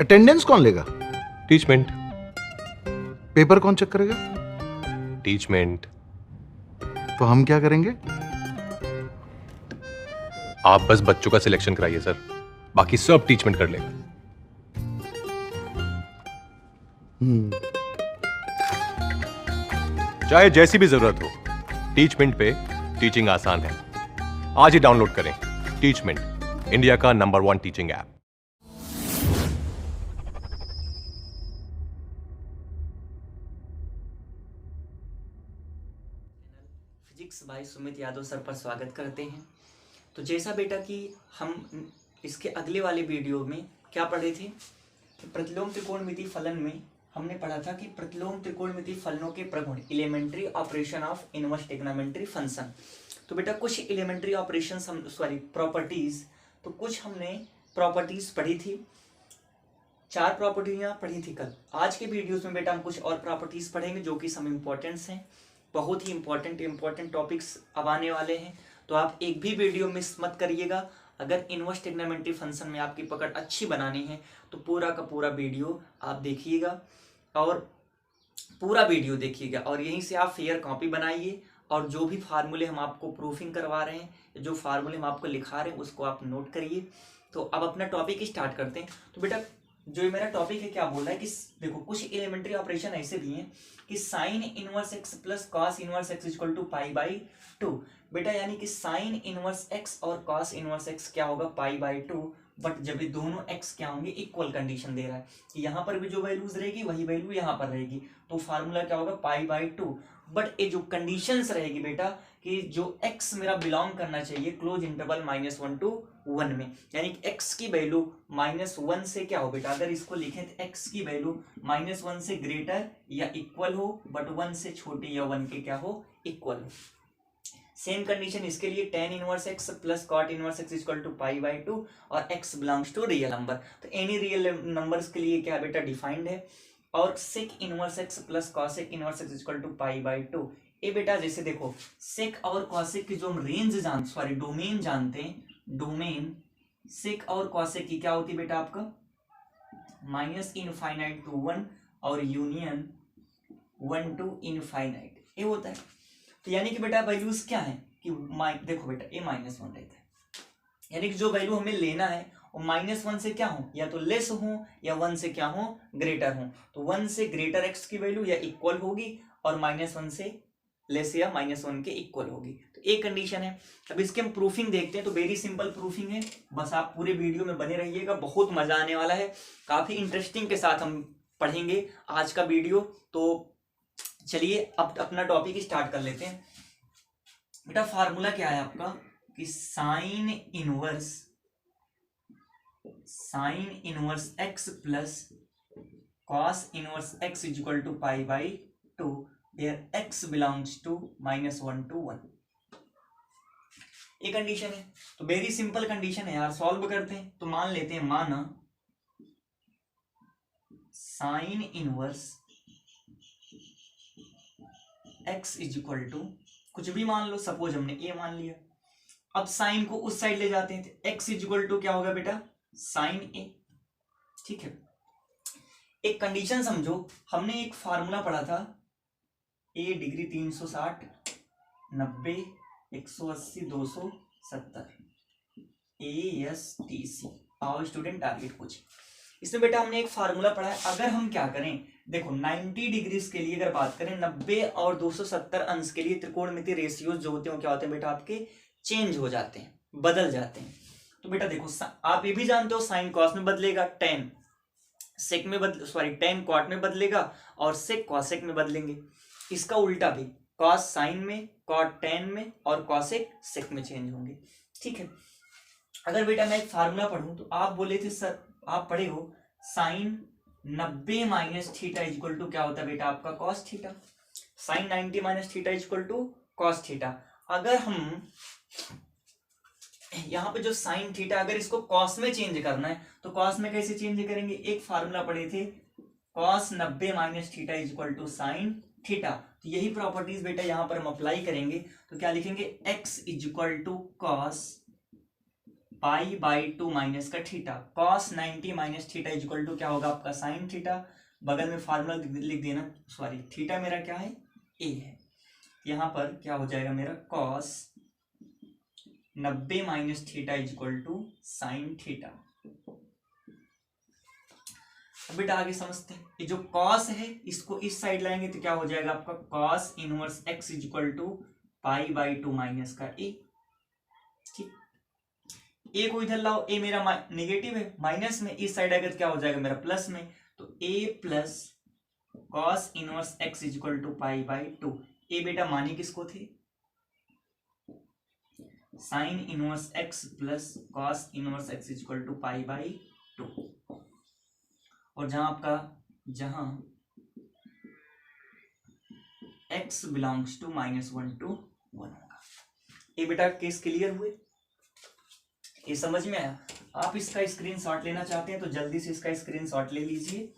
Attendance कौन लेगा? Teachmint. Paper कौन चेक करेगा? टीचमेंट। तो हम क्या करेंगे? आप बस बच्चों का सिलेक्शन कराइए सर, बाकी सब टीचमेंट कर लेगा। चाहे जैसी भी जरूरत हो, टीचमेंट पे टीचिंग आसान है। आज ही डाउनलोड करें टीचमेंट, इंडिया का number 1 teaching app. Physics bye Sumit Yadav sir पर स्वागत करते हैं। तो जैसा बेटा कि हम इसके अगले वाले वीडियो में क्या पढ़े थे, प्रतिलोम त्रिकोणमिति फलन में हमने पढ़ा था कि प्रतिलोम त्रिकोणमिति फलनों के प्रगुण, elementary operation of inverse trigonometry function. तो बेटा कुछ एलिमेंट्री ऑपरेशन प्रॉपर्टीज, तो कुछ हमने प्रॉपर्टीज पढ़ी थी, 4 प्रॉपर्टियां पढ़ी थी कल। आज के वीडियोस में बेटा हम कुछ और प्रॉपर्टीज पढ़ेंगे जो कि सम इम्पोर्टेंट्स हैं, बहुत ही इंपॉर्टेंट टॉपिक्स अब आने वाले हैं। तो आप एक भी वीडियो मिस मत करिएगा। अगर इनवर्स ट्रिग्नोमेट्री फंक्शन में आपकी पकड़ अच्छी बनानी है तो पूरा का पूरा वीडियो आप देखिएगा और पूरा वीडियो देखिएगा, और यहीं से आप फेयर कॉपी बनाइए, और जो भी फार्मूले हम आपको प्रूफिंग करवा रहे हैं, जो फार्मूले हम आपको लिखा रहे हैं, उसको आप नोट करिए। तो अब अपना टॉपिक स्टार्ट करते हैं। तो बेटा जो ये मेरा टॉपिक है क्या बोल रहा है कि देखो कुछ एलिमेंट्री ऑपरेशन ऐसे भी हैं कि sine inverse x plus cos inverse x equal to pi by 2। बेटा यानी कि साइन इनवर्स एक्स और कॉस इनवर्स एक्स क्या होगा, पाई बाई 2। बट जब ये दोनों एक्स क्या होंगे, इक्वल कंडीशन दे रहा है कि यहाँ पर भी जो वैल्यूज रहेगी वही वैल्यू यहाँ पर रहेगी, तो फार्मूला क्या होगा, पाई बाई 2। बट ये जो कंडीशंस रहेगी बेटा कि जो x मेरा बिलोंग करना चाहिए क्लोज इंटरवल -1 to 1 में, यानी कि x की वैल्यू -1 से क्या हो बेटा, अगर इसको लिखें तो x की वैल्यू -1 से ग्रेटर या इक्वल हो, बट 1 से छोटी या 1 के क्या हो, इक्वल हो। सेम कंडीशन इसके लिए tan inverse x plus cot inverse x equal to pi by 2 और x belongs to real number. तो एनी रियल नंबर्स के लिए क्या बेटा डिफाइंड है। और sec inverse x plus cosec inverse x equal to pi by 2। ये बेटा जैसे देखो सेक और कॉसेक की जो हम डोमेन जानते हैं, डोमेन सेक और कॉसेक की क्या होती है बेटा आपका, -इनफाइनाइट टू 1 और यूनियन 1 to इनफाइनाइट, ये होता है। तो यानी कि बेटा वैल्यूज क्या है कि देखो बेटा ये -1 रहता है, यानी कि जो वैल्यू हमें लेना है वो -1 से क्या हो, या तो लेस हो या 1 से क्या हो, ग्रेटर हो। तो 1 से ग्रेटर x की वैल्यू या इक्वल होगी, और -1 से लेस या -1 के इक्वल होगी। तो एक कंडीशन है। अब इसके हम प्रूफिंग देखते हैं। तो वेरी सिंपल प्रूफिंग है, बस आप पूरे वीडियो में बने रहिएगा, बहुत मजा आने वाला है, काफी इंटरेस्टिंग के साथ हम पढ़ेंगे आज का वीडियो। तो चलिए अब अपना टॉपिक स्टार्ट कर लेते हैं। बेटा फार्मूला क्या है आपका कि sine inverse x plus cos inverse x is equal to pi by 2 where x belongs to -1 to 1। ये कंडीशन है। तो वेरी सिंपल कंडीशन है यार, सॉल्व करते हैं। तो मान लेते हैं, माना sine inverse x is equal to कुछ भी मान लो, सपोज हमने a मान लिया। अब साइन को उस साइड ले जाते हैं, तो x इज इक्वल टू क्या होगा बेटा, साइन a। ठीक है, एक कंडीशन समझो, हमने एक फार्मूला पढ़ा था, a degree 360 90 180 270 ASTC, power student target coaching. इसमें बेटा हमने एक फार्मूला पढ़ा है। अगर हम क्या करें, देखो 90 डिग्रीज के लिए अगर बात करें, 90 और 270 अंश के लिए त्रिकोणमिति रेशियोज जो होते हैं क्या होते हैं बेटा, आपके चेंज हो जाते हैं, बदल जाते हैं। तो बेटा देखो आप ये भी जानते हो साइन कॉस में बदलेगा, टेन सेक में टेन कॉट में बदलेगा, और सेक कॉसेक में बदलेंगे। इसका उल्टा भी, कॉस साइन में, कॉट टेन में, और कॉसेक सेक में चेंज होंगे। ठीक है, अगर बेटा मैं एक फार्मूला पढ़ूं तो आप बोले थे सर, आप पढ़े हो sine 90 minus theta is equal to क्या होता है बेटा आपका, cos theta. Sine 90 minus theta is equal to cos theta. अगर हम यहाँ पे जो साइन थीटा, अगर इसको कॉस में चेंज करना है तो कॉस में कैसे चेंज करेंगे, एक फार्मूला पढ़े थे, cos 90 minus theta is equal to sine theta. तो यही प्रॉपर्टीज बेटा यहाँ पर हम अप्लाई करेंगे। तो क्या लिखेंगे, x is equal to cos pi by 2 minus का theta, cos 90 minus theta is equal to क्या होगा आपका साइन थीटा, बगल में फार्मूला लिख देना, सॉरी थीटा मेरा क्या है ए है, यहाँ पर क्या हो जाएगा मेरा cos 90 minus theta is equal to sine theta. अब बेटा आगे समझते हैं, ये जो कॉस है इसको इस साइड लाएंगे तो क्या हो जाएगा आपका cos inverse x is equal to pi by 2 minus का ए। ठीक, ए को इधर लाओ, ए मेरा नेगेटिव है माइनस में, इस साइड अगर क्या हो जाएगा मेरा प्लस में, तो A plus cos inverse x is equal to pi by 2। ए बेटा माने किसको थे sine inverse x plus cos inverse x is equal to pi by 2, और जहां x बिलोंग्स टू -1 to 1 होगा। ये बेटा केस क्लियर हुए, ये समझ में आया? आप इसका स्क्रीनशॉट लेना चाहते हैं तो जल्दी से इसका स्क्रीनशॉट ले लीजिए।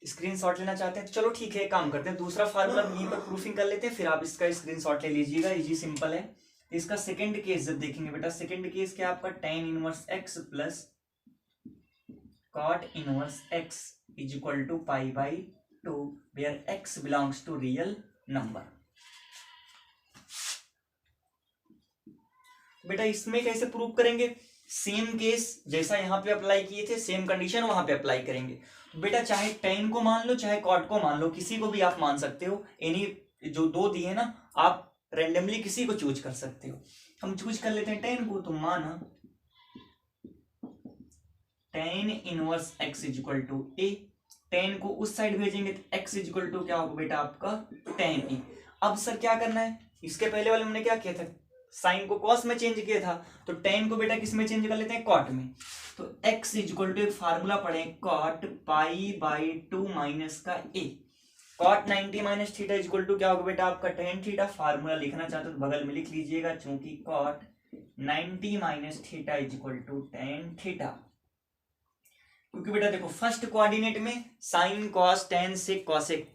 स्क्रीनशॉट लेना चाहते हैं तो चलो ठीक है, काम करते हैं, दूसरा फार्मूला यहीं पर प्रूफिंग कर लेते हैं, फिर आप इसका स्क्रीनशॉट ले लीजिएगा, इजी सिंपल है। इसका सेकंड केस जब देखेंगे बेटा, सेकंड केस क्या आपका tan inverse x plus cot inverse x is equal to pi by 2 where x belongs to real number. बेटा इसमें कैसे प्रूव करेंगे? सेम केस जैसा यहाँ पे अप्लाई किए थे, सेम कंडीशन वहां पे अप्लाई करेंगे। बेटा चाहे tan को मान लो चाहे cot को मान लो, किसी को भी आप मान सकते हो, एनी जो दो दिए ना आप रेंडमली किसी को चूज कर सकते हो। हम चूज कर लेते हैं tan को, तो माना tan inverse x is equal to a, tan को उस साइड भेजेंगे तो x इज इक्वल टू क्या होगा बेटा आपका tan e। अब सर क्या करना है, इसके पहले वाले हमने क्या किया था, साइन को cos में चेंज किया था, तो tan को बेटा किस में चेंज कर लेते हैं cot में। तो x इज इक्वल टू एक फार्मूला पढ़े cot पाई बाई 2 माइनस का a, cot 90 minus theta is equal to क्या होगा बेटा आपका tan थीटा। फार्मूला लिखना चाहते हो तो बगल में लिख लीजिएगा, चूंकि cot 90 minus theta is equal to tan theta. क्योंकि बेटा देखो फर्स्ट कोऑर्डिनेट में sine cos tan sec cosec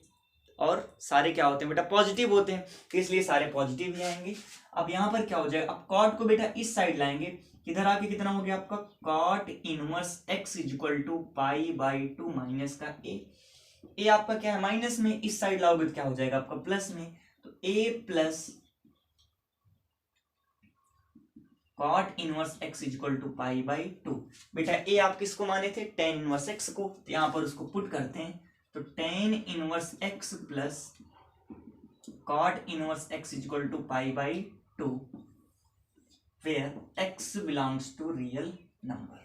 और सारे क्या होते हैं बेटा पॉजिटिव होते हैं, तो इसलिए सारे पॉजिटिव ही आएंगे। अब यहाँ पर क्या हो जाएगा, अब कॉट को बेटा इस साइड लाएंगे, इधर आके कितना हो गया आपका cot inverse x is equal to pi by 2 minus का ए आपका क्या है माइनस में, इस साइड लाओगे तो क्या हो जाएगा आपका प्लस में, तो A plus cot inverse x is equal to pi by 2। बेटा ए आप किसको माने थे tan इनवर्स x को, तो यहां पर उसको पुट करते हैं, तो tan inverse x plus cot inverse x is equal to pi by 2 where x belongs to real number.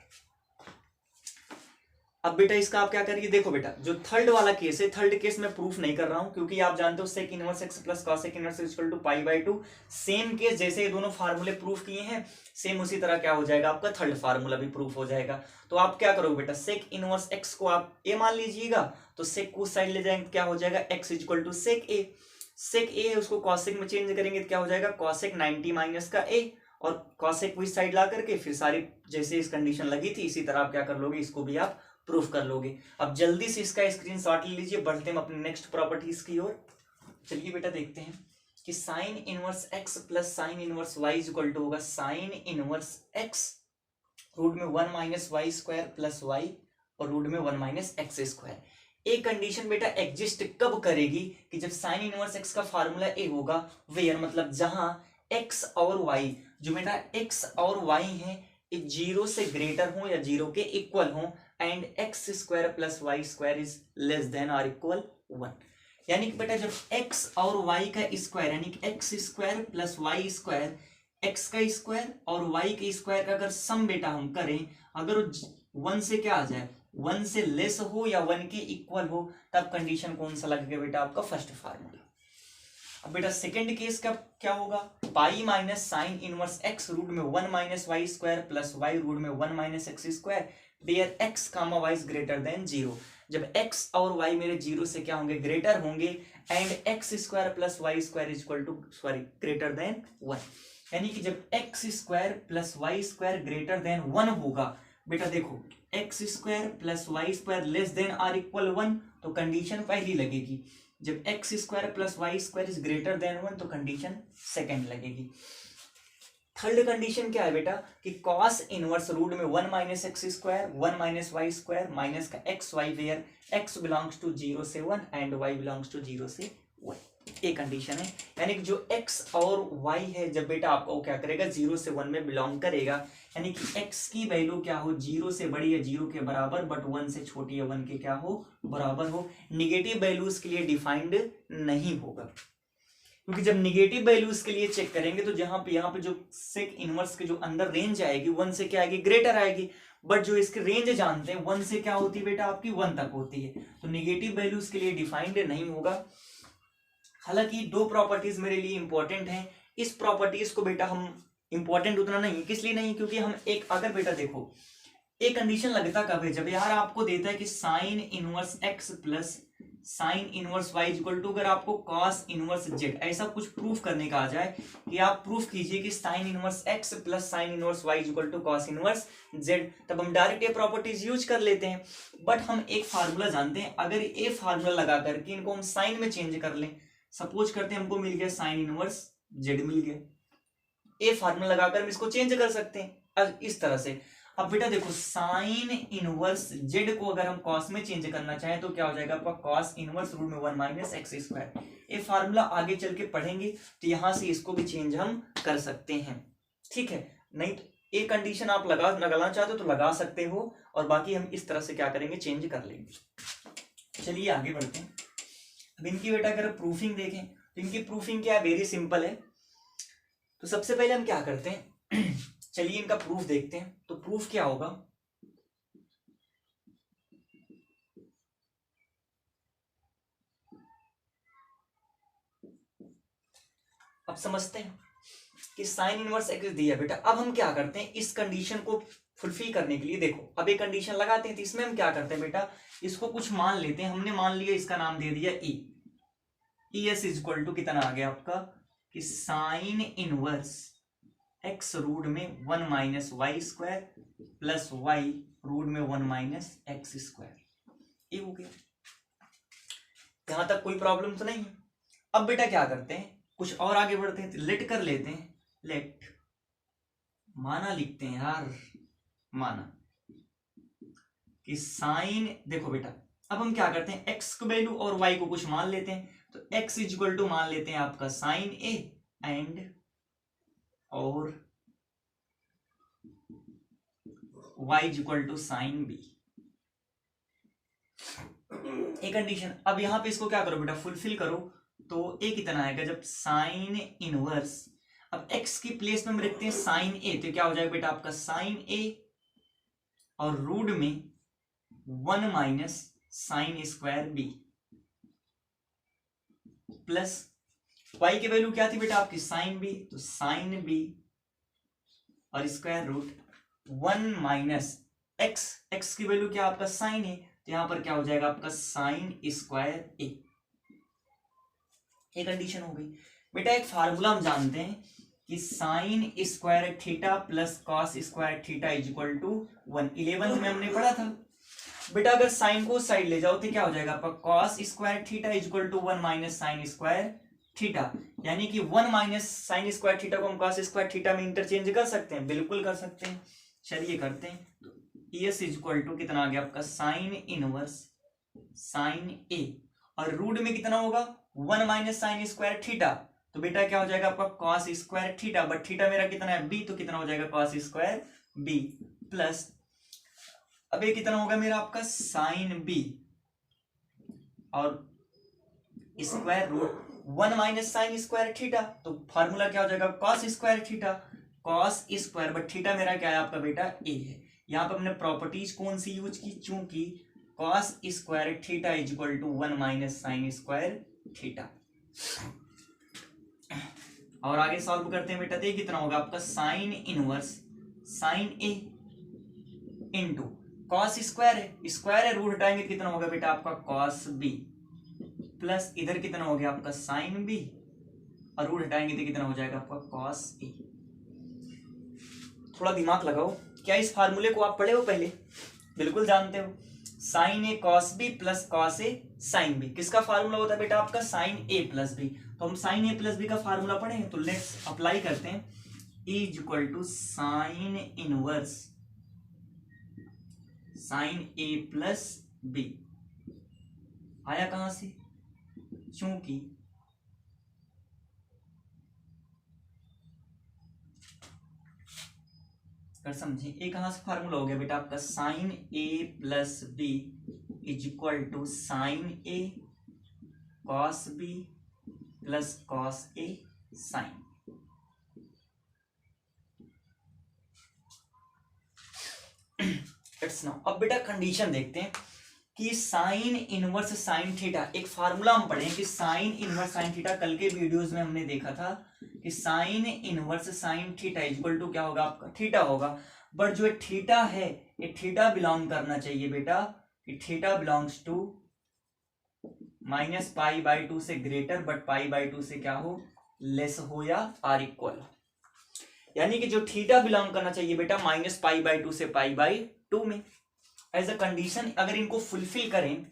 अब बेटा इसका आप क्या करिए, देखो बेटा जो थर्ड वाला केस है, थर्ड केस में प्रूफ नहीं कर रहा हूं क्योंकि आप जानते हो sec inverse x plus cosec inverse x equal to pi by 2, same case जैसे ये दोनों फार्मूले प्रूफ किए हैं सेम उसी तरह क्या हो जाएगा आपका थर्ड फार्मूला भी प्रूफ हो जाएगा। तो आप क्या करोगे बेटा, sec इनवर्स x को आप a मान लीजिएगा, तो sec को साइड ले जाएंगे क्या हो जाएगा x is equal to sec a, sec a है उसको cosec में चेंज करेंगे तो क्या हो जाएगा cosec 90 माइनस का a, और cosec को इस साइड ला करके फिर सारी जैसे इस कंडीशन लगी थी इसी तरह आप क्या कर लोगे, इसको भी आप प्रूफ कर लोगे। अब जल्दी से इसका स्क्रीनशॉट ले लीजिए, बढ़ते हैं अपने नेक्स्ट प्रॉपर्टीज की ओर। चलिए बेटा देखते हैं कि sine inverse x plus sine inverse y is equal to होगा साइन इनवर्स x रूट में 1 minus y square plus y और रूट में 1 माइनस एक्स स्क्वायर। एक कंडीशन बेटा एग्जिस्ट कब करेगी कि जब साइन इनवर्स x का फार्मूला a होगा, वेयर मतलब जहां x और y, जो बेटा x और y है जीरो से ग्रेटर हो या जीरो के इक्वल हो, and x square plus y square is less than और इक्वल 1। यानी कि बेटा जब x और y का स्क्वायर यानी कि x square plus y square, x का स्क्वायर और y के स्क्वायर का अगर सम बेटा हम करें, अगर 1 से क्या आ जाए 1 से लेस हो या 1 के इक्वल हो, तब कंडीशन कौन सा लगेगा बेटा आपका फर्स्ट फार्मूला। अब बेटा सेकंड केस का क्या होगा, pi minus sine inverse x root में 1 minus y square plus y root में 1 minus x square where x comma y is greater than 0। जब x और y मेरे 0 से क्या होंगे ग्रेटर होंगे, and x square plus y square is equal to greater than 1। यानी कि जब x square plus y square greater than 1 होगा, बेटा देखो x square plus y square less than or equal 1, तो कंडीशन पहली लगेगी। जब x square plus y square is greater than 1 तो कंडीशन सेकंड लगेगी। थर्ड कंडीशन क्या है बेटा कि कॉस इनवर्स रूट में 1 minus x square 1 minus y square minus का x y where x belongs to 0 से 1 एंड वाई बिलोंग्स टू 0 से 1, ये कंडीशन है। यानी कि जो x और y है जब बेटा आपका वो क्या करेगा 0 से 1 में बिलोंग करेगा, यानी कि x की वैल्यू क्या हो 0 से बड़ी या 0 के बराबर बट 1 से छोटी या 1 के क्या हो बराबर हो। निगेटिव वैल्यूज के लिए डिफाइंड नहीं होगा, क्योंकि जब निगेटिव वैल्यूज के लिए चेक करेंगे तो यहाँ पे जो सेक इनवर्स के जो अंदर रेंज आएगी 1 से क्या आएगी ग्रेटर आएगी, बट जो इसके रेंज जानते हैं 1 से क्या होती है बेटा आपकी 1 तक होती है, तो निगेटिव वैल्यूज के लिए डिफाइंड नहीं होगा। हालांकि दो प्रॉपर्टीज मेरे लिए इंपॉर्टेंट हैं, इस प्रॉपर्टीज को बेटा हम इंपॉर्टेंट उतना नहीं, किस लिए नहीं, क्योंकि हम एक अगर बेटा देखो एक कंडीशन लगता कब है जब यार आपको देता है कि sine inverse x plus sine inverse y equal to अगर आपको कॉस इनवर्स जेड ऐसा कुछ प्रूफ करने का आ जाए कि आप प्रूफ कीजिए कि sine inverse x plus sine inverse y equal to cos inverse z, तब हम डायरेक्ट ये प्रॉपर्टीज यूज कर लेते हैं। बट हम एक फार्मूला जानते हैं, अगर ये फार्मूला लगा करके इनको हम साइन में चेंज कर लें, सपोज करते हैं हमको मिल गया साइन इनवर्स जेड मिल गया, ये फार्मूला लगाकर हम इसको चेंज कर सकते हैं अब इस तरह से। अब बेटा देखो साइन इनवर्स जेड को अगर हम कॉस में चेंज करना चाहें तो क्या हो जाएगा आपका कॉस इनवर्स रूट में 1 माइनस एक्स स्क्वायर। ये फार्मूला आगे चल के पढ़ेंगे तो यहां से इसको भी चेंज हम कर सकते हैं, ठीक है। नहीं तो एक कंडीशन आप लगाना चाहते हो तो लगा सकते हो, और बाकी हम इस तरह से क्या करेंगे चेंज कर लेंगे। चलिए आगे बढ़ते हैं। अब इनकी बेटा अगर प्रूफिंग देखें तो इनकी प्रूफिंग क्या है, वेरी सिंपल है। तो सबसे पहले हम क्या करते हैं चलिए इनका प्रूफ देखते हैं। तो प्रूफ क्या होगा, अब समझते हैं कि साइन इनवर्स एक्स दिया बेटा। अब हम क्या करते हैं इस कंडीशन को फुलफिल करने के लिए, देखो अब एक कंडीशन लगाते हैं तो इसमें हम क्या करते हैं बेटा इसको कुछ मान लेते हैं। हमने मान लिया इसका नाम दे दिया ई एस इक्वल टू कितना आ गया आपका कि साइन इनवर्स एक्स रूट में 1 minus y square plus y root में 1 माइनस एक्स स्क्वायर, ये हो गया। यहां तक कोई प्रॉब्लम तो नहीं है। अब बेटा क्या करते हैं कुछ और आगे बढ़ते हैं, तो लेट कर लेते हैं, लेट माना लिखते हैं यार, माना कि साइन, देखो बेटा अब हम क्या करते हैं एक्स को वैल्यू और वाई को कुछ मान लेते हैं, तो एक्स इक्वल टू मान लेते हैं आपका साइन ए एंड और y equal to sine b, एक कंडीशन। अब यहां पे इसको क्या करो बेटा फुलफिल करो, तो ए कितना आएगा जब साइन इनवर्स, अब x की प्लेस में हम रखते हैं साइन ए, तो क्या हो जाएगा बेटा आपका साइन ए और रूट में 1 minus sine square b plus y की वैल्यू क्या थी बेटा आपकी साइन बी, तो साइन बी और स्क्वायर रूट 1 माइनस एक्स की वैल्यू क्या आपका साइन है, तो यहां पर क्या हो जाएगा आपका साइन स्क्वायर ए, एक कंडीशन हो गई बेटा। एक फार्मूला हम जानते हैं कि sine square theta plus cos square theta is equal to 1, 11th में हमने पढ़ा था बेटा। अगर साइन को साइड ले जाओ तो क्या हो जाएगा आपका cos square theta is equal to 1 minus sine square theta, यानी कि 1 माइनस साइन स्क्वायर थीटा को हम कॉस स्क्वायर थीटा में इंटरचेंज कर सकते हैं, बिल्कुल कर सकते हैं। चलिए करते हैं, तो एस इज इक्वल टू कितना आ गया आपका साइन इनवर्स साइन ए और रूट में कितना होगा 1 माइनस साइन स्क्वायर थीटा, तो बेटा क्या हो जाएगा आपका cos square theta, but theta मेरा कितना है बी, तो कितना हो जाएगा कॉस स्क्वायर बी प्लस, अब ये कितना होगा मेरा आपका साइन बी और square root 1 minus sine square theta, तो फार्मूला क्या हो जाएगा cos square theta, cos square but theta मेरा क्या है आपका बेटा ए है। यहाँ पे हमने प्रॉपर्टीज कौन सी यूज की, चूंकि cos square theta is equal to 1 minus sine square theta. और आगे सॉल्व करते हैं बेटा, तो ये कितना होगा आपका साइन इनवर्स साइन ए इंटू कॉस स्क्वायर है रूट हटाएंगे कितना होगा बेटा आपका कॉस बी प्लस इधर कितना हो गया आपका साइन बी और रूट हटाएंगे तो कितना हो जाएगा आपका कॉस ए। थोड़ा दिमाग लगाओ, क्या इस फार्मूले को आप पढ़े हो पहले, बिल्कुल जानते हो, sign a cos b plus cos a sine B, किसका फार्मूला होता है बेटा आपका साइन ए प्लस बी, तो हम साइन ए प्लस बी का फार्मूला पढ़े हैं, तो लेट्स अप्लाई करते हैं। Is equal to sine inverse sine a plus b. आया कहां से? क्योंकि अगर समझे ये कहां से फार्मूला हो गया बेटा आपका, sine a plus b is equal to sine a cos b plus cos a sine. It's now अब बेटा कंडीशन देखते हैं कि साइन इनवर्स साइन थीटा, एक फार्मूला हम पढ़े कि साइन इनवर्स साइन थीटा, कल के वीडियोस में हमने देखा था कि sine inverse sine theta equal to क्या होगा आपका, थीटा होगा। बट जो थीटा है ये थीटा बिलोंग करना चाहिए बेटा कि theta belongs to minus pi by two से greater, but pi by two से क्या हो, लेस हो या आर इक्वल। यानी कि जो थीटा बिलोंग करना चाहिए बेटा माइनस पाई बाई टू से पाई बाई टू में। एज अ कंडीशन अगर इनको फुलफिल करें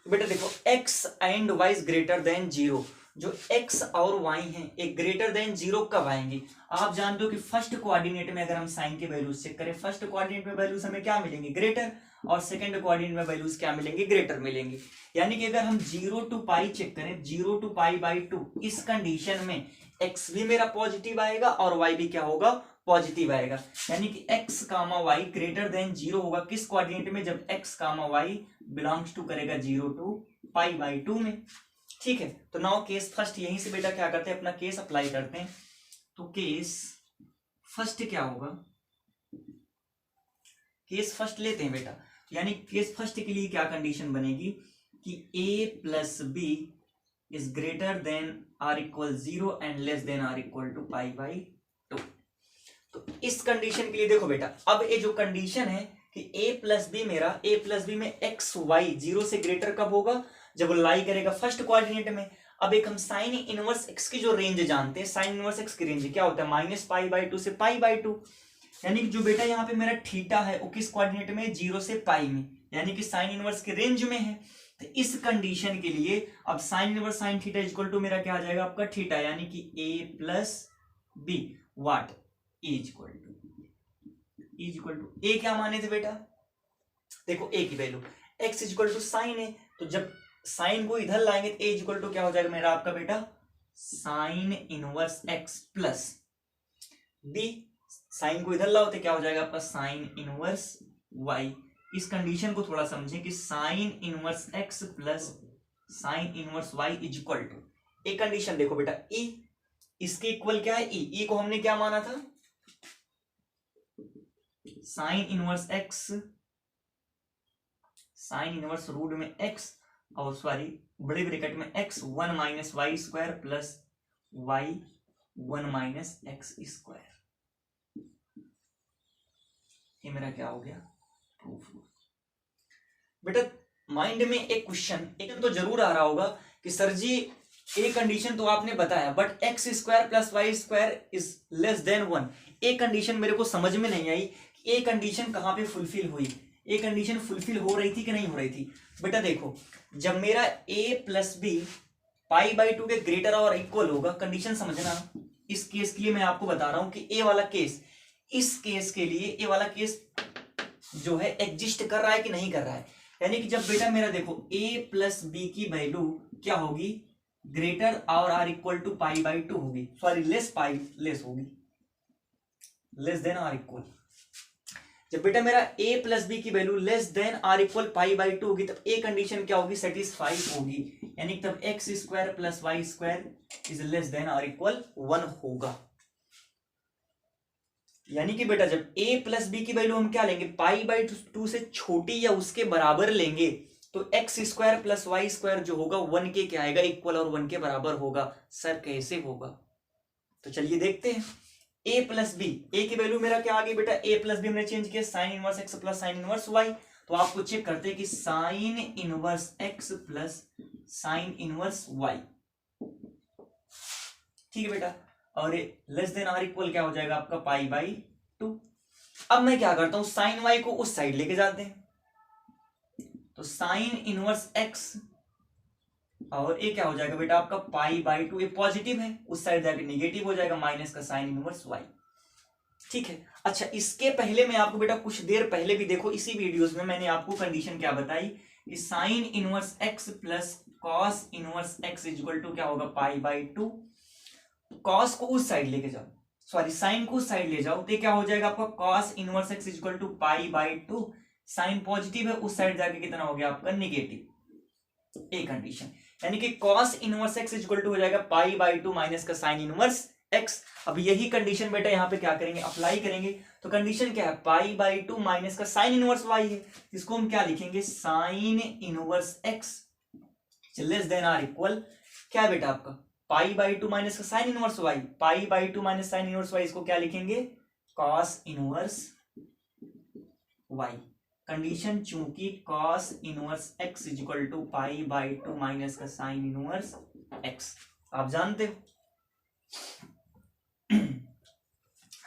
तो बेटा देखो x and y is greater than 0। जो x और y हैं एक ग्रेटर देन 0 कब आएंगे? आप जानते हो कि फर्स्ट कोऑर्डिनेट में अगर हम साइन के वैल्यूज चेक करें, फर्स्ट कोऑर्डिनेट में वैल्यूज हमें क्या मिलेंगे, ग्रेटर, और सेकंड कोऑर्डिनेट में वैल्यूज क्या मिलेंगे, ग्रेटर मिलेंगे। यानी कि अगर हम 0 टू पाई चेक करें, 0 टू पाई बाई 2, इस कंडीशन में x भी मेरा पॉजिटिव आएगा और y भी क्या होगा, पॉजिटिव आएगा। यानी कि x comma y greater than 0 होगा किस कोऑर्डिनेट में, जब x comma y belongs to करेगा 0 टू पाई बाई 2 में। ठीक है, तो नाउ केस फर्स्ट, यहीं से बेटा क्या करते हैं, अपना केस अप्लाई करते हैं। तो केस फर्स्ट क्या होगा, केस फर्स्ट लेते हैं बेटा। यानी केस फर्स्ट के लिए क्या कंडीशन बनेगी कि a plus b is greater than or equal 0 and less than or equal to pi by 2। तो इस कंडीशन के लिए देखो बेटा, अब ये जो कंडीशन है कि a प्लस बी मेरा, a प्लस बी में एक्स वाई 0 से ग्रेटर कब होगा, जब लाई करेगा फर्स्ट कोऑर्डिनेट में। अब एक हम साइन इनवर्स x की जो रेंज जानते हैं, साइन इनवर्स x की रेंज क्या होता है, माइनस पाई बाई 2 से पाई बाई 2। यानी कि जो बेटा यहाँ पे मेरा थीटा है वो किस कोऑर्डिनेट में, 0 से पाई में, यानी कि साइन इनवर्स के रेंज में है। तो इस कंडीशन के लिए अब sine inverse sine theta equal to मेरा क्या आ जाएगा आपका थीटा, यानी कि a plus b what is equal to a क्या माने थे बेटा, देखो a की वैल्यू x is equal to sine है, तो जब साइन को इधर लाएंगे तो a इज इक्वल टू क्या हो जाएगा मेरा आपका बेटा sine inverse x plus b, sine को इधर लाओ तो क्या हो जाएगा आपका साइन इनवर्स y। इस कंडीशन को थोड़ा समझें कि sine inverse x plus sine inverse y is equal to, एक कंडीशन देखो बेटा e, इसके इक्वल क्या है e को हमने क्या माना था, sine inverse x, sine inverse root में x, और सॉरी बड़े ब्रैकेट में x 1 minus y square plus y 1 minus x square. ये मेरा क्या हो गया, प्रूफ। बेटा माइंड में एक क्वेश्चन एक तो जरूर आ रहा होगा कि सर जी एक कंडीशन तो आपने बताया but x square plus y square is less than 1, एक कंडीशन मेरे को समझ में नहीं आई कि ये कंडीशन कहां पे फुलफिल हुई, ये कंडीशन फुलफिल हो रही थी कि नहीं हो रही थी। बेटा देखो जब मेरा a plus b pi by 2 के ग्रेटर और इक्वल होगा, कंडीशन समझना, इस केस के लिए मैं आपको बता रहा हूं कि ए वाला केस, इस केस के लिए ए वाला केस जो है एग्जिस्ट कर रहा है कि नहीं कर रहा है। यानी कि जब बेटा मेरा देखो a प्लस बी की वैल्यू क्या होगी, ग्रेटर और or equal to pi by 2 होगी, सॉरी लेस पाई लेस होगी, लेस देन आर इक्वल। जब बेटा मेरा a प्लस बी की value less than or equal pi by 2 होगी तब ए कंडीशन क्या होगी, सेटिस्फाई होगी, यानी तब x square plus y square is less than or equal 1 होगा। यानी कि बेटा जब a प्लस बी की वैल्यू हम क्या लेंगे, पाई बाई 2 से छोटी या उसके बराबर लेंगे तो x square plus y square जो होगा 1 के क्या आएगा, इक्वल और 1 के बराबर होगा। सर कैसे होगा, तो चलिए देखते हैं। a प्लस बी, ए की वैल्यू मेरा क्या आ गई बेटा, a प्लस बी हमने चेंज किया sign inverse x plus sine inverse y, तो आपको चेक करते हैं कि sine inverse x plus sine inverse y, ठीक है बेटा, और लेस देन आर इक्वल क्या हो जाएगा आपका पाई बाई 2। अब मैं क्या करता हूं, साइन y को उस साइड लेके जाते हैं, तो साइन इनवर्स x और ये क्या हो जाएगा बेटा आपका पाई बाई टू, ये पॉजिटिव है, उस साइड जाके निगेटिव हो जाएगा, माइनस का साइन इनवर्स वाई। ठीक है। अच्छा, इसके पहले मैं आपको बेटा कुछ देर पहले भी देखो इसी वीडियोस में मैंने आपको कंडीशन क्या बताई कि sine inverse x plus cos inverse x equal to क्या होगा पाई बाई टू। कॉस को उस साइड लेके जाओ, सॉरी साइन को उस साइड ले जाओ, तो क्या हो जाएगा आपका cos inverse x equal to pi by two. Sine positive है, उस साइड जाके कितना हो गया आपका निगेटिव। ए कंडीशन, यानी कि cos inverse x equal to हो जाएगा पाई बाई टू माइनस का साइन इनवर्स एक्स। अब यही कंडीशन बेटा यहाँ पे क्या करेंगे, अप्लाई करेंगे। तो कंडीशन क्या है, पाई बाई टू माइनस का साइन इनवर्स वाई है, इसको हम क्या लिखेंगे, sine inverse x less than or equal क्या है बेटा आपका पाई बाई टू माइनस का sine inverse y, pi by two minus sine inverse y, इसको क्या लिखेंगे कॉस इनवर्स वाई। कंडीशन चूंकि cos inverse x is equal to pi by two minus का साइन इनवर्स एक्स, आप जानते हो।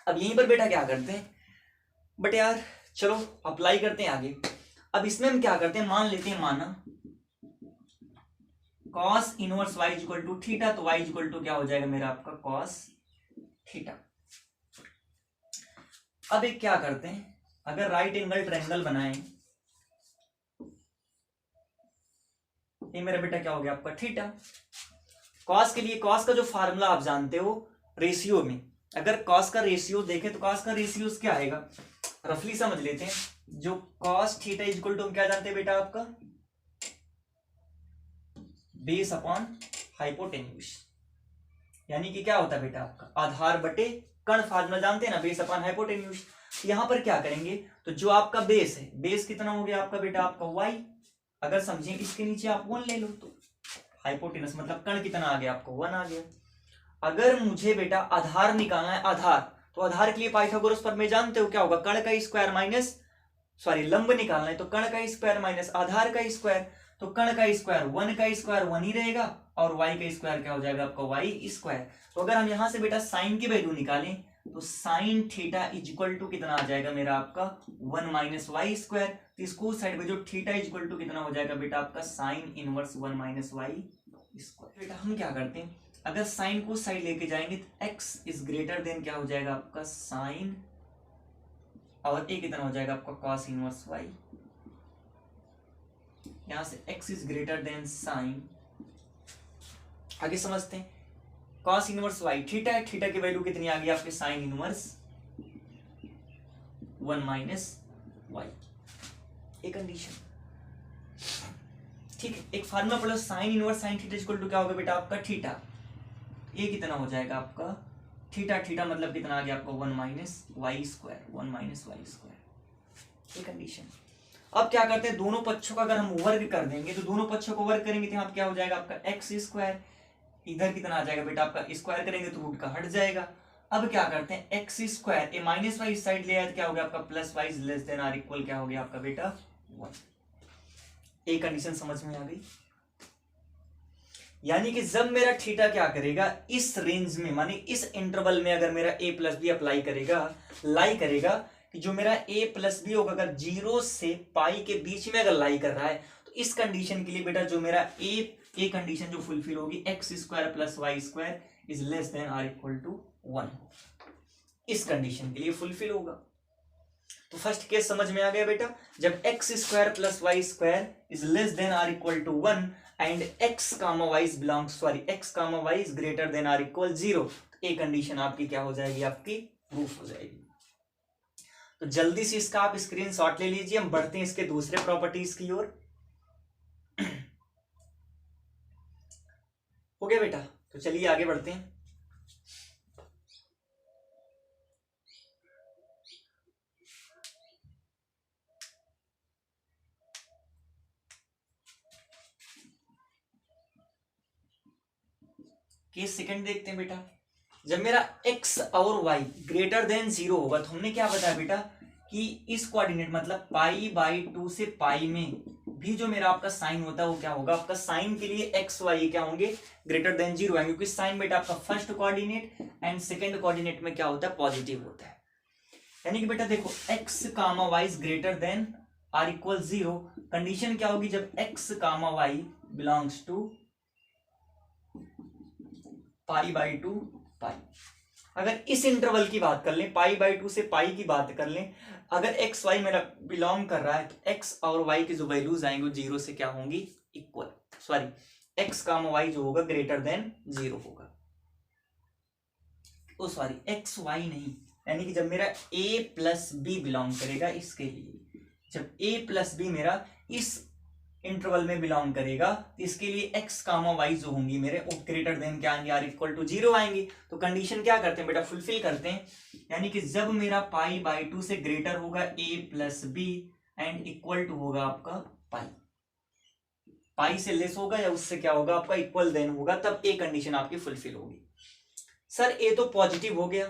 अब यहीं पर बेटा क्या करते हैं, बट यार चलो अप्लाई करते हैं आगे। अब इसमें हम क्या करते हैं, मान लेते हैं माना cos inverse y is equal to theta, तो वाई इज इक्वल टू क्या हो जाएगा मेरा आपका कॉस थीटा। अब एक क्या करते हैं, अगर राइट एंगल ट्रायंगल बनाएं, ये मेरा बेटा क्या हो गया आपका थीटा। कॉस के लिए कॉस का जो फार्मूला आप जानते हो रेशियो में, अगर कॉस का रेशियो देखें तो कॉस का रेशियो क्या आएगा, रफली समझ लेते हैं। जो cos theta is equal to हम क्या जानते हैं बेटा आपका बेस अपॉन हाइपोटेन्यूज, यानी कि क्या होता है बेटा आपका आधार बटे कर्ण, फार्मूला जानते हैं ना बेस अपॉन हाइपोटेन्यूज। यहां पर क्या करेंगे, तो जो आपका बेस है, बेस कितना हो गया आपका बेटा आपका वाई, अगर समझें इसके नीचे आप 1 ले लो, तो हाइपोटेनस मतलब कर्ण कितना आ गया आपको 1 आ गया। अगर मुझे बेटा आधार निकालना है, आधार, तो आधार के लिए पाइथागोरस प्रमेय जानते हो क्या होगा, कर्ण का स्क्वायर माइनस सॉरी लंब निकालना है तो कर्ण का स्क्वायर माइनस आधार का स्क्वायर, तो कर्ण का स्क्वायर 1 का स्क्वायर 1 ही रहेगा और y का स्क्वायर क्या हो जाएगा आपका y स्क्वायर। तो अगर हम यहां से बेटा साइन की वैल्यू निकालें तो sine theta is equal to कितना आ जाएगा मेरा आपका 1 माइनस वाई स्क्वायर, तो इसको साइड में जो थीटा इज इक्वल टू कितना हो जाएगा बेटा आपका sine inverse 1 minus y square. बेटा हम क्या करते हैं, अगर साइन को साइड लेके जाएंगे तो x इज ग्रेटर देन क्या हो जाएगा आपका साइन, और a कितना हो जाएगा आपका कॉस इनवर्स y, यहां से x is greater than sine. आगे समझते हैं, कॉस इनवर्स y थीटा है, थीटा की वैल्यू कितनी आ गई आपके साइन इनवर्स 1 माइनस वाई, एक कंडीशन। ठीक है, एक formula plus sine inverse sine theta equal to क्या होगा बेटा आपका थीटा, ये कितना हो जाएगा आपका थीटा, थीटा मतलब कितना आ गया आपका 1 minus y square, 1 minus y square, ये कंडीशन। अब क्या करते हैं, दोनों पक्षों का अगर हम वर्ग कर देंगे तो दोनों पक्षों को वर्ग करेंगे तो यहाँ क्या हो जाएगा आपका एक्स स्क्वायर, इधर कितना आ जाएगा बेटा आपका स्क्वायर करेंगे तो रूट का हट जाएगा। अब क्या करते हैं x square a minus y side ले आए तो क्या हो गया आपका plus y less than or equal क्या हो गया आपका बेटा 1। एक कंडीशन समझ में आ गई, यानी कि जब मेरा थीटा क्या करेगा इस रेंज में, माने इस इंटरवल में अगर मेरा ए प्लस बी अप्लाई करेगा, लाई करेगा कि जो मेरा ए प्लस बी होगा अगर 0 से पाई के बीच में अगर लाई कर रहा है, तो इस कंडीशन के लिए बेटा जो मेरा ए कंडीशन जो फुलफिल होगी x square plus y square is less than or equal to 1, इस कंडीशन के लिए फुलफिल होगा। तो फर्स्ट केस समझ में आ गया बेटा, जब x square plus y square is less than or equal to 1 and x comma y belongs x comma y is greater than or equal 0, तो ये कंडीशन आपकी क्या हो जाएगी, आपकी प्रूफ हो जाएगी। तो जल्दी से इसका आप स्क्रीनशॉट ले लीजिए, हम बढ़ते हैं इसके दूसरे प्रॉपर्टीज की ओर। हो गया बेटा, तो चलिए आगे बढ़ते हैं। केस सेकंड देखते हैं बेटा, जब मेरा x और y ग्रेटर देन 0 होगा तो हमने क्या बताया बेटा कि इस कोऑर्डिनेट मतलब पाई बाई 2 से पाई में भी जो मेरा आपका साइन होता है वो क्या होगा, आपका साइन के लिए एक्स वाई क्या होंगे ग्रेटर देन 0 आएंगे, क्योंकि साइन बेटा आपका first coordinate and second coordinate में क्या होता है पॉजिटिव होता है। यानी कि बेटा देखो x comma y is greater than or equal 0, condition क्या होगी जब x comma y belongs to pi by two pi. अगर इस इंटरवल की बात कर लें, पाई बाई टू से पाई की बात कर लें, अगर एक्स वाई मेरा बिलोंग कर रहा है तो एक्स और वाई की जो वैल्यूज आएंगे वो जीरो से क्या होंगी, इक्वल, सॉरी एक्स काम वाई जो होगा ग्रेटर देन जीरो होगा। ओ सॉरी एक्स वाई नहीं, यानी कि जब मेरा a प्लस बी बिलोंग करेगा इसके लिए, जब a प्लस बी मेरा इस इंटरवल में बिलोंग करेगा तो इसके लिए x कामा y जो होंगी मेरे वो ग्रेटर देन क्या आएंगे, आर इक्वल टू जीरो आएंगी। तो कंडीशन क्या करते हैं बेटा, फुलफिल करते हैं, यानी कि जब मेरा पाई बाई टू से ग्रेटर होगा a plus b and equal to होगा आपका पाई, पाई से लेस होगा या उससे क्या होगा आपका इक्वल देन होगा, तब ए कंडीशन आपकी फुलफिल होगी। सर ए तो पॉजिटिव हो गया,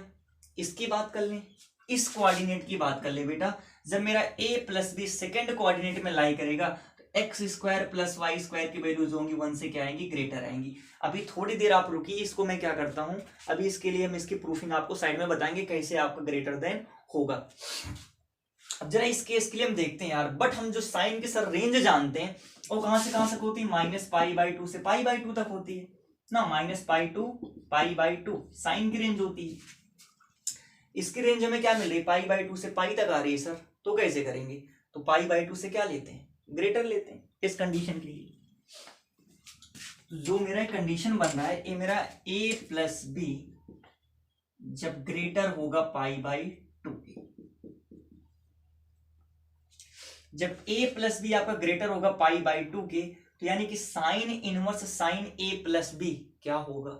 इसकी बात कर लें, इस कोऑर्डिनेट की बात कर ले बेटा, जब मेरा a plus b second coordinate में लाई करेगा तो x square plus y square की वैल्यूज होंगी 1 से क्या आएंगी, ग्रेटर आएंगी। अभी थोड़ी देर आप रुकिए, इसको मैं क्या करता हूं, अभी इसके लिए हम इसकी प्रूफिंग आपको साइड में बताएंगे कैसे आपका ग्रेटर देन होगा। अब जरा इस केस के लिए हम देखते हैं यार, बट हम जो साइन के सर रेंज जानते हैं वो कहां से कहां तक होती है, माइनस पाई बाई टू से पाई बाई टू तक होती है ना, minus pi two pi by two sine की रेंज होती है। इसकी रेंज हमें क्या मिल रही है, पाई बाई टू से पाई तक आ रही है सर, तो कैसे करेंगे, तो पाई बाई टू से क्या लेते हैं, ग्रेटर लेते हैं इस कंडीशन के लिए। जो मेरा कंडीशन बन रहा है ये मेरा a प्लस बी जब ग्रेटर होगा पाई बाई टू के, जब a प्लस बी आपका ग्रेटर होगा पाई बाई टू के, तो यानी कि sine inverse sine a plus b क्या होगा।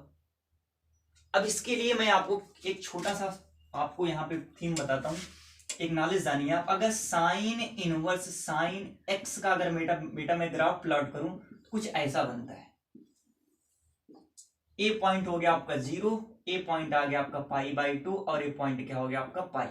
अब इसके लिए मैं आपको एक छोटा सा आपको यहाँ पे थीम बताता हूं, एक नॉलेज जानिए आप। अगर साइन इनवर्स साइन एक्स का अगर बेटा मैं ग्राफ प्लॉट करूं तो कुछ ऐसा बनता है, ए पॉइंट हो गया आपका जीरो, ए पॉइंट आ गया आपका पाई बाई टू और ए पॉइंट क्या हो गया आपका पाई।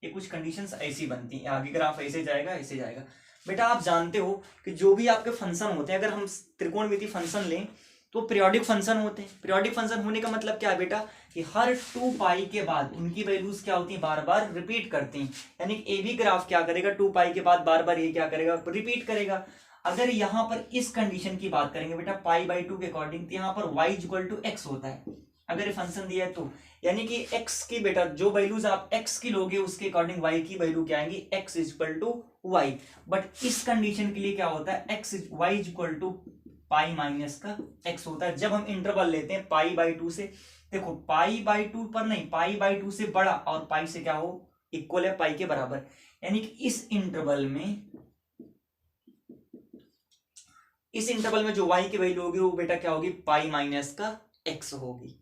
ये कुछ कंडीशंस ऐसी बनती हैं, आगे ग्राफ ऐसे जाएगा ऐसे जाएगा। बेटा आप जानते हो कि जो भी आपके फंक्शन होते हैं, अगर हम त्रिकोणमिति फंक्शन लें तो पीरियोडिक फंक्शन होते हैं। पीरियोडिक फंक्शन होने का मतलब क्या है बेटा, कि हर 2 पाई के बाद उनकी वैल्यूज क्या होती हैं, बार बार रिपीट करती हैं। यानी कि ए भी ग्राफ क्या करेगा, 2 पाई के बाद बार बार ये क्या करेगा, रिपीट करेगा। अगर यहाँ पर इस कंडीशन की बात करेंगे बेटा पाई बाई टू के अकॉर्डिंग, तो यहाँ पर y इक्वल टू एक्स होता है अगर ये फंक्शन दिया है तो, यानी कि x की बेटा जो वैल्यूज आप x की लोगे उसके अकॉर्डिंग y की वैल्यू क्या आएंगी, x equal to y. But इस कंडीशन के लिए क्या होता है, y equal to pi minus का x होता है। जब हम इंटरवल लेते हैं पाई बाई टू से, देखो पाई बाई टू पर नहीं, पाई बाई टू से बड़ा और पाई से क्या हो, इक्वल है पाई के बराबर, यानी कि इस इंटरवल में जो y की वैल्यू होगी वो बेटा क्या होगी, पाई माइनस का x होगी।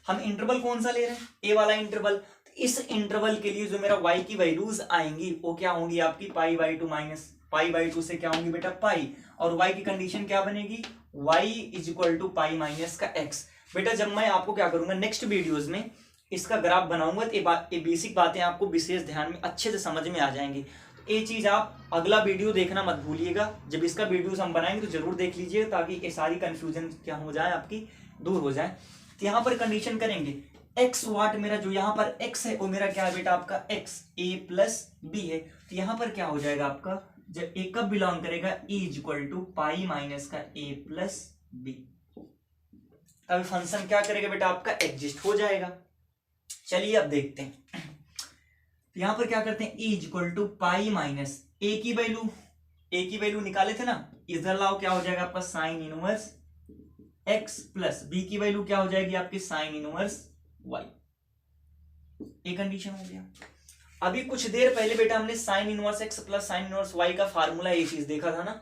हम इंटरवल कौन सा ले रहे हैं, ए वाला इंटरवल। तो इस इंटरवल के लिए जो मेरा y की वैल्यूज आएंगी वो क्या होंगी आपकी, पाई by two minus pi by two से क्या होंगी बेटा पाई, और y की कंडीशन क्या बनेगी, y is equal to pi minus का x। बेटा जब मैं आपको क्या करूंगा नेक्स्ट वीडियोस में इसका ग्राफ बनाऊंगा तो ये बेसिक बातें आपको विशेष ध्यान में अच्छे से समझ में आ जाएंगी। तो ये चीज आप अगला वीडियो देखना मत भूलिएगा, जब इसका वीडियोस हम बनाएंगे तो जरूर देख लीजिए ताकि ये सारी कंफ्यूजन क्या हो जाए आपकी दूर हो जाए। तो यहाँ पर कंडीशन करेंगे x वाट, मेरा जो यहाँ पर x है वो मेरा क्या है बेटा आपका x a प्लस बी है। तो यहाँ पर क्या हो जाएगा आपका, जब a कब बिलोंग करेगा, e equal to pi minus का a प्लस बी। अब फंक्शन क्या करेगा बेटा आपका, एग्जिस्ट हो जाएगा। चलिए अब देखते हैं, यहाँ पर क्या करते हैं, e equal to pi minus a की वैल्यू निकाले थे ना, इधर लाओ क्या हो जाएगा आपका sine inverse x plus b की वैल्यू क्या हो जाएगी आपकी साइन इनवर्स y। एक कंडीशन हो गया। अभी कुछ देर पहले बेटा हमने sine inverse x plus sine inverse y का फार्मूला ये चीज देखा था ना,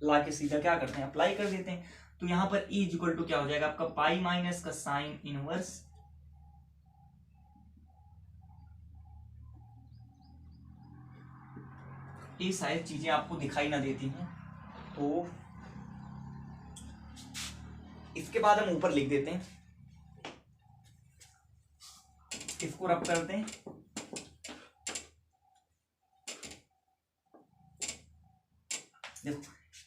ला के सीधा क्या करते हैं अप्लाई कर देते हैं। तो यहां पर e इक्वल टू क्या हो जाएगा आपका पाई माइनस का साइन इनवर्स, ये सारी चीजें आपको दिखाई ना देती हैं तो इसके बाद हम ऊपर लिख देते हैं, इसको रब करते हैं। देखो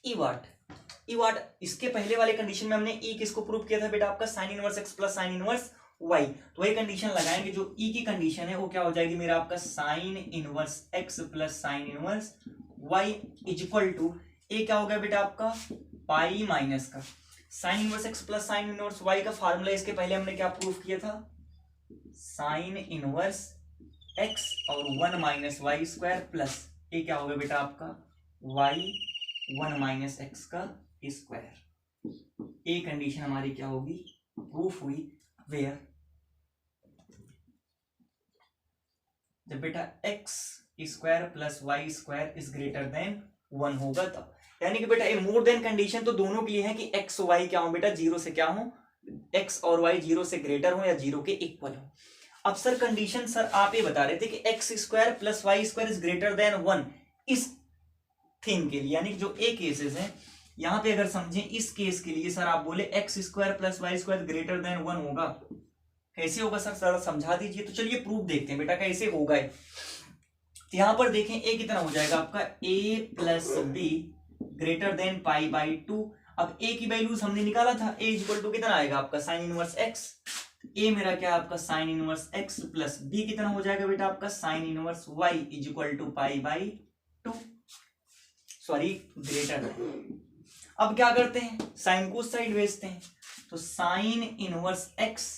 ई वाट इसके पहले वाले कंडीशन में हमने ई किसको प्रूव किया था बेटा आपका sine inverse x plus sine inverse y. तो वही कंडीशन लगाएंगे, जो ई की कंडीशन है वो क्या हो जाएगी मेरा आपका sine inverse x plus sine inverse y is equal to a क्या हो गया बेटा आपका पाई माइनस का sine inverse x plus sine inverse y का फार्मूला इसके पहले हमने क्या प्रूफ किया था, साइन इनवर्स एक्स और 1 minus y square plus a क्या हो गया बेटा आपका वाई 1 माइनस एक्स का स्क्वायर। ए कंडीशन हमारी क्या होगी, प्रूफ हुई, वेयर जब बेटा x square plus y square is greater than 1 होगा तब। यानी कि बेटा ये मोर देन कंडीशन तो दोनों के लिए है कि एक्स वाई क्या हो बेटा, जीरो से क्या हो, एक्स और वाई जीरो से ग्रेटर हो या जीरो के इक्वल हो। अब सर कंडीशन सर आप ये बता रहे थे कि x square plus y square is greater than 1 इस थिंग के लिए, यानी कि जो ए केसेस है यहां पे अगर समझें इस केस के लिए सर आप बोले x square plus y square greater than 1 होगा। कैसे होगा सर, सर समझा दीजिए। तो चलिए प्रूफ देखते हैं बेटा कैसे होगा। तो यहां पर देखें ए कितना हो जाएगा आपका a plus b greater than pi by 2। अब ए की वैल्यूज हमने निकाला था, ए इक्वल टू कितना आएगा आपका साइन इनवर्स एक्स, ए मेरा क्या आपका sine inverse x plus b कितना हो जाएगा बेटा आपका sine inverse y is equal to pi by 2, sorry greater than. अब क्या करते हैं, साइन को उस साइड भेजते हैं, तो sine inverse x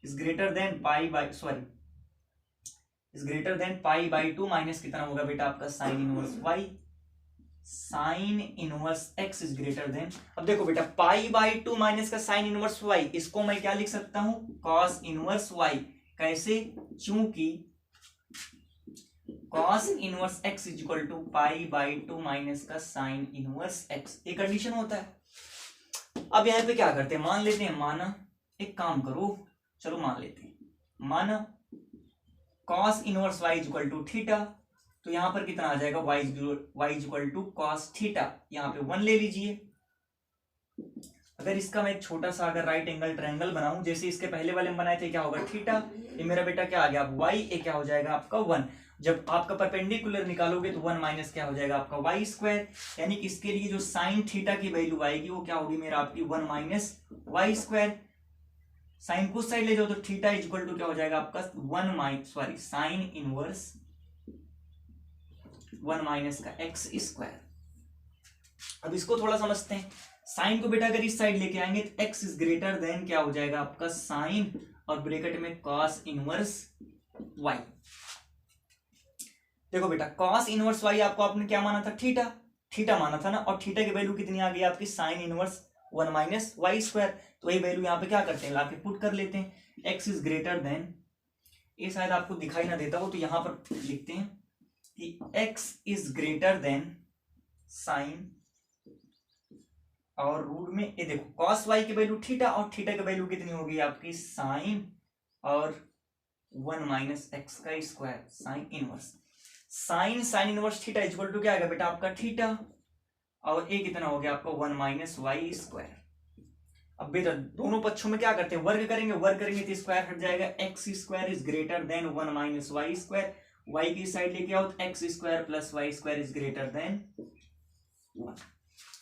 is greater than pi by is greater than pi by 2 minus कितना होगा बेटा आपका sine inverse y, sine inverse x is greater than. अब देखो बेटा पाई बाई 2 माइनस का साइन इनवर्स वाई, इसको मैं क्या लिख सकता हूं, कॉस इनवर्स वाई। कैसे, चूंकि cos inverse x is equal to pi by 2 minus का साइन इनवर्स एक्स, ये कंडीशन होता है। अब यहां पे क्या करते हैं, मान लेते हैं, माना एक काम करो, चलो मान लेते हैं, माना cos inverse y is equal to theta, तो यहां पर कितना आ जाएगा y is equal to cos theta, यहां पे 1 ले लीजिए। अगर इसका मैं एक छोटा सा अगर राइट एंगल ट्रायंगल बनाऊं, जैसे इसके पहले वाले में बनाए थे, क्या होगा थीटा, ये मेरा बेटा क्या आ गया वाई, ये क्या हो जाएगा आपका 1। जब आपका परपेंडिकुलर निकालोगे तो 1 माइनस क्या हो जाएगा आपका वाई स्क्वायर, यानी कि इसके लिए जो साइन थीटा की वैल्यू आएगी वो क्या होगी मेरा आपकी 1 माइनस वाई स्क्वायर। साइन को साइड ले जाओ तो थीटा इज इक्वल टू क्या हो जाएगा आपका साइन इनवर्स 1 माइनस का एक्स स्क्वायर। अब इसको थोड़ा समझते हैं, साइन को बेटा अगर इस साइड लेके आएंगे तो एक्स इज ग्रेटर देन क्या हो जाएगा आपका साइन और ब्रैकेट में कॉस इनवर्स वाई। देखो बेटा कॉस इनवर्स वाई आपको आपने क्या माना था, थीटा माना था ना, और थीटा की वैल्यू कितनी आ गई आपकी sine inverse 1 minus y square. तो वही वैल्यू यहाँ पे क्या करते हैं, लाके पुट कर लेते हैं, एक्स इज ग्रेटर देन, ये शायद आपको दिखाई ना देता हो तो यहां पर लिखते हैं कि x is greater than sine, और रूट में ये देखो कॉस वाई की वैल्यू थीटा और थीटा की वैल्यू कितनी होगी आपकी साइन और 1 माइनस एक्स का square, sine inverse sine inverse theta equal to क्या आएगा बेटा आपका थीटा, और ए कितना हो गया आपका 1 माइनस वाई स्क्वायर। अब बेटा दोनों पक्षों में क्या करते हैं, वर्ग करेंगे तो स्क्वायर हट जाएगा, x square is greater than 1 minus y square, y की साइड लेके आओ तो x square plus y square is greater than 1।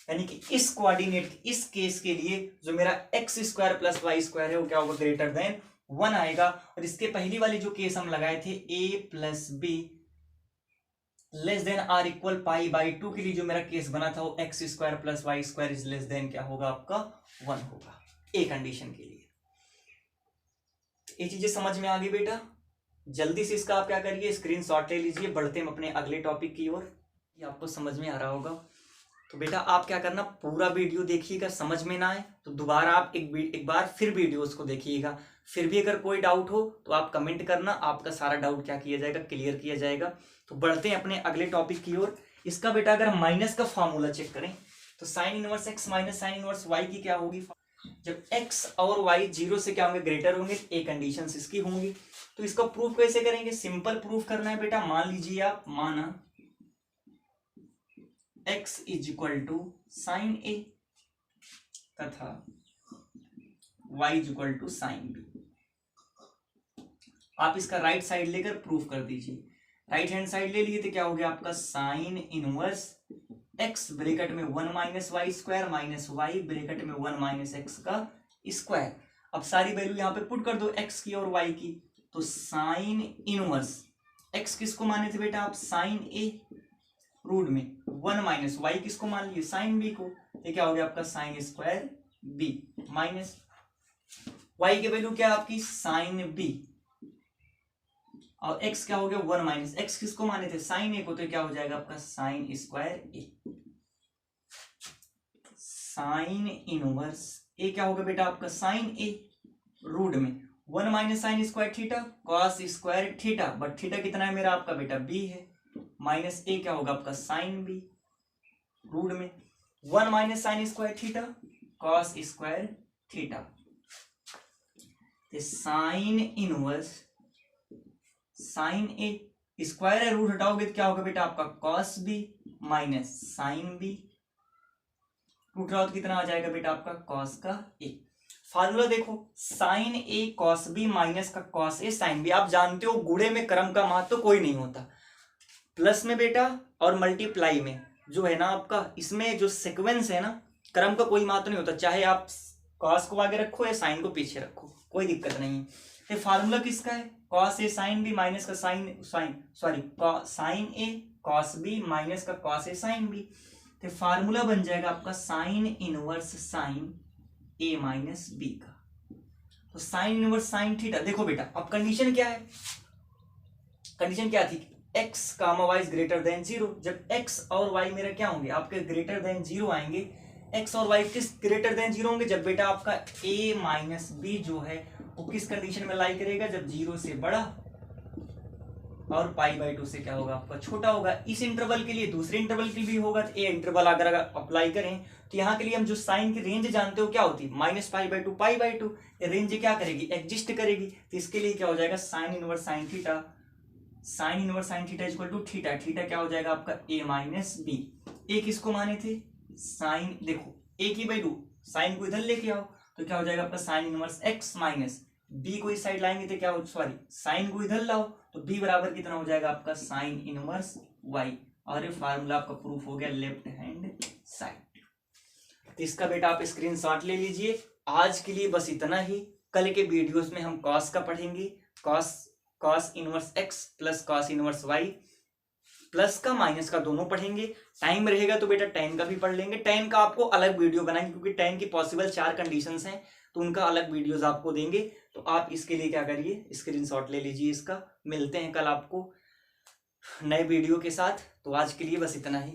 यानी कि इस कोऑर्डिनेट इस केस के लिए जो मेरा x square plus y square है वो क्या होगा, ग्रेटर देन 1 आएगा। और इसके पहली वाली जो केस हम लगाए थे a plus b less than or equal pi by 2 के लिए जो मेरा केस बना था वो x square plus y square is less than क्या होगा आपका 1 होगा, ए कंडीशन के लिए। ये चीजें समझ में आ गई बेटा, जल्दी से इसका आप क्या करिए स्क्रीनशॉट ले लीजिए, बढ़ते हैं अपने अगले टॉपिक की ओर। ये आपको समझ में आ रहा होगा, तो बेटा आप क्या करना, पूरा वीडियो देखिएगा, समझ में ना आए तो दोबारा आप एक बार फिर वीडियोस को देखिएगा। फिर भी अगर कोई डाउट हो तो आप कमेंट करना, आपका सारा डाउट क्या किया जाएगा, क्लियर किया जाएगा। तो बढ़ते हैं अपने अगले टॉपिक की ओर। इसका बेटा अगर माइनस का फॉर्मूला चेक करें तो sine inverse x minus sine inverse y की क्या होगी, जब एक्स और वाई जीरो से क्या होंगे, ग्रेटर होंगे, ए कंडीशन इसकी होंगी। तो इसका प्रूफ कैसे करेंगे, सिंपल प्रूफ करना है बेटा। मान लीजिए आप, माना x is equal to sine a तथा y is equal to sine b. आप इसका राइट साइड लेकर प्रूफ कर दीजिए। राइट हैंड साइड ले लिए तो क्या हो गया आपका साइन इनवर्स x ब्रैकेट में 1 minus y square minus y bracket में 1 माइनस एक्स का स्क्वायर। अब सारी वैल्यू यहाँ पे पुट कर दो x की और y की, तो साइन इनवर्स x किसको माने थे बेटा आप, साइन ए, रूट में 1 माइनस वाई किसको मान लीजिए साइन बी को, ये क्या हो गया आपका sine square b minus y की वैल्यू क्या है आपकी साइन बी और x क्या हो गया 1 माइनस एक्स किसको माने थे साइन ए को, तो क्या हो जाएगा आपका साइन स्क्वायर ए साइन इनवर्स ए क्या होगा बेटा आपका साइन ए रूट में 1 minus sine square theta cos square theta, but theta कितना है मेरा आपका बेटा बी है, माइनस ए क्या होगा आपका साइन बी रूट में 1 minus sine square theta cos square theta, sine inverse sine a square है रूट हटाओगे तो क्या होगा बेटा आपका cos b minus sine b, root हटाओ तो कितना आ जाएगा बेटा आपका कॉस का ए। फार्मूला देखो sine a cos b minus का कॉस ए साइन बी, आप जानते हो गुणे में क्रम का महत्व तो कोई नहीं होता, प्लस में बेटा और मल्टीप्लाई में जो है ना आपका इसमें जो सीक्वेंस है ना क्रम का कोई महत्व नहीं होता, चाहे आप कॉस को आगे रखो या साइन को पीछे रखो कोई दिक्कत नहीं है। तो फार्मूला किसका है cos a sine B minus का sign a cos b minus का कॉस ए साइन बी, तो फार्मूला बन जाएगा आपका साइन इनवर्स साइन ए माइनस बी का, तो साइन इनवर्स साइन थीटा। देखो बेटा अब कंडीशन क्या है, कंडीशन क्या थी x comma y is greater than 0, जब x और y मेरा क्या होंगे आपके ग्रेटर देन 0 आएंगे, x और y किस ग्रेटर देन 0 होंगे जब बेटा आपका a माइनस बी जो है वो किस कंडीशन में लाई करेगा जब 0 से बड़ा और पाई बाई 2 से क्या होगा आपका छोटा होगा। इस इंटरवल के लिए दूसरे इंटरवल के लिए भी होगा, तो ए इंटरवल अगर अप्लाई करें तो यहाँ के लिए हम जो साइन की रेंज जानते हो क्या होती है minus pi by 2 pi by 2, ये रेंज क्या करेगी एग्जिस्ट करेगी, तो इसके लिए क्या हो जाएगा sine inverse sine theta, sine inverse sine theta equal to theta, theta क्या हो जाएगा आपका ए माइनस बी, ए किसको माने थे साइन, देखो ए की वैल्यू साइन को इधर लेके आओ तो क्या हो जाएगा आपका sine inverse x minus b को इस साइड लाएंगे तो क्या हो सॉरी साइन को इधर लाओ तो बी बराबर कितना हो जाएगा आपका साइन इनवर्स वाई, और ये फार्मूला आपका प्रूफ हो गया लेफ्ट हैंड साइड। तो इसका बेटा आप स्क्रीनशॉट ले लीजिए। आज के लिए बस इतना ही, कल के वीडियोस में हम कॉस का पढ़ेंगे, cos inverse x plus cos inverse y, plus का माइनस का दोनों पढ़ेंगे, टाइम रहेगा तो बेटा tan का भी पढ़ लेंगे, tan का आपको अलग वीडियो बनाएंगे क्योंकि tan की पॉसिबल 4 कंडीशंस हैं तो उनका अलग वीडियोस आपको देंगे, तो आप इसके लिए क्या करिए स्क्रीनशॉट ले लीजिए इसका। मिलते हैं कल आपको नए वीडियो के साथ, तो आज के लिए बस इतना ही।